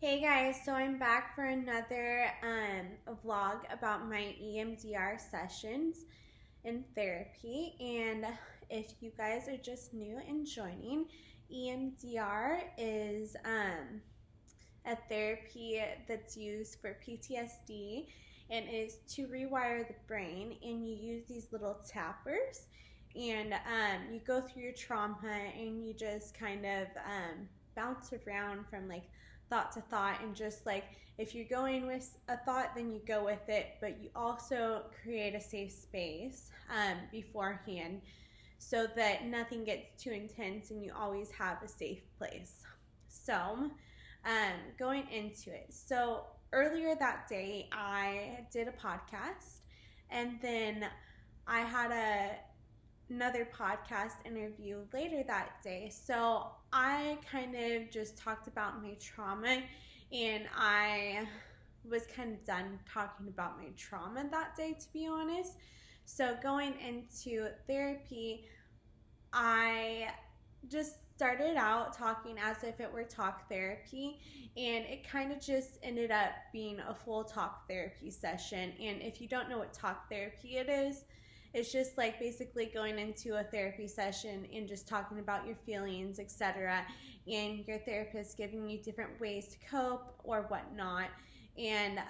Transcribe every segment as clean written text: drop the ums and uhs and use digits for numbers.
Hey guys, so I'm back for another vlog about my EMDR sessions in therapy. And if you guys are just new and joining, EMDR is a therapy that's used for PTSD and is to rewire the brain. And you use these little tappers and you go through your trauma and you just kind of bounce around from like thought to thought, and just like if you're going with a thought, then you go with it, but you also create a safe space beforehand so that nothing gets too intense and you always have a safe place. So going into it, so earlier that day I did a podcast, and then I had another podcast interview later that day. So I kind of just talked about my trauma, and I was kind of done talking about my trauma that day, to be honest. So going into therapy, I just started out talking as if it were talk therapy, and it kind of just ended up being a full talk therapy session. And if you don't know what talk therapy it is, it's just like basically going into a therapy session and just talking about your feelings, etc., and your therapist giving you different ways to cope or whatnot. And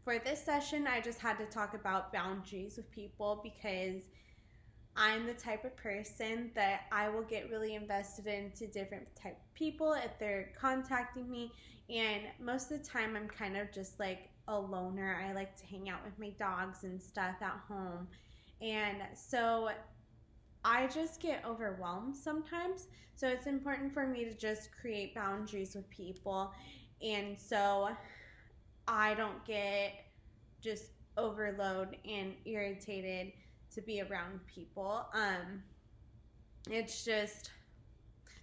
for this session, I just had to talk about boundaries with people, because I'm the type of person that I will get really invested into different type of people if they're contacting me, and most of the time I'm kind of just like a loner. I like to hang out with my dogs and stuff at home, and so I just get overwhelmed sometimes. So it's important for me to just create boundaries with people, and so I don't get just overload and irritated to be around people. It's just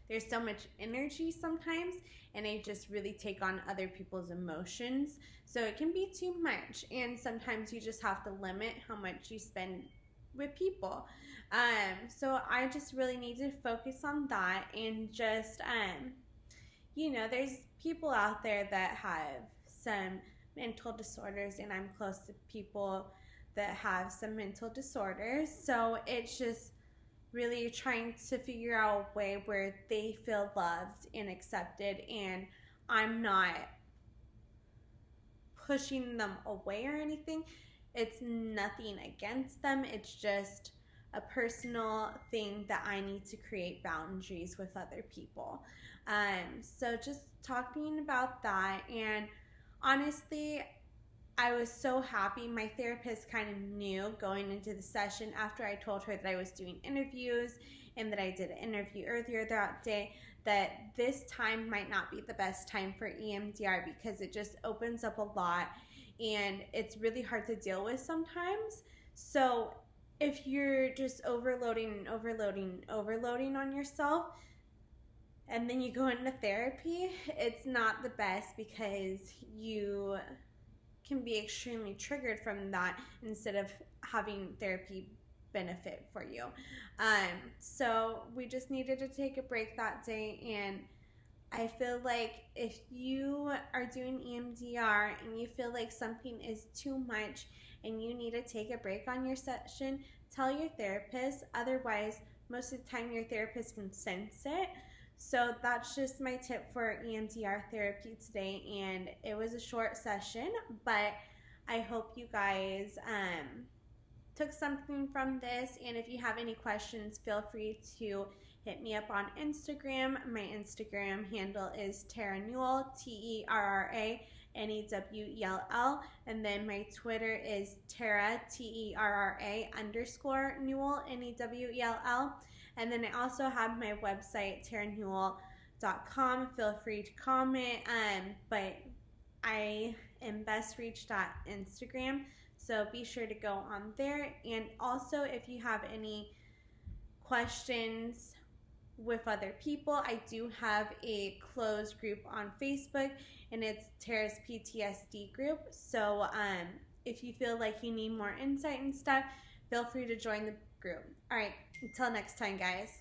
there's so much energy sometimes, and I just really take on other people's emotions, so it can be too much, and sometimes you just have to limit how much you spend with people. So I just really need to focus on that, and just there's people out there that have some mental disorders, and I'm close to people that have some mental disorders, so it's just really trying to figure out a way where they feel loved and accepted, and I'm not pushing them away or anything. It's nothing against them, it's just a personal thing that I need to create boundaries with other people. So just talking about that, and honestly, I was so happy. My therapist kind of knew going into the session after I told her that I was doing interviews and that I did an interview earlier that day, that this time might not be the best time for EMDR, because it just opens up a lot and it's really hard to deal with sometimes. So if you're just overloading on yourself, and then you go into therapy, it's not the best, because you can be extremely triggered from that instead of having therapy benefit for you. So we just needed to take a break that day, and I feel like if you are doing EMDR and you feel like something is too much and you need to take a break on your session, tell your therapist. Otherwise, most of the time your therapist can sense it. So that's just my tip for EMDR therapy today, and it was a short session, but I hope you guys took something from this. And if you have any questions, feel free to hit me up on Instagram. My Instagram handle is Tara Newell, TerraNewell, and then my Twitter is Tara, TERRA_Newell, NEWELL. And then I also have my website, TaraNewell.com. Feel free to comment, but I am best reached at Instagram, so be sure to go on there. And also, if you have any questions with other people, I do have a closed group on Facebook, and it's Tara's PTSD group. So if you feel like you need more insight and stuff, feel free to join the group. All right, until next time, guys.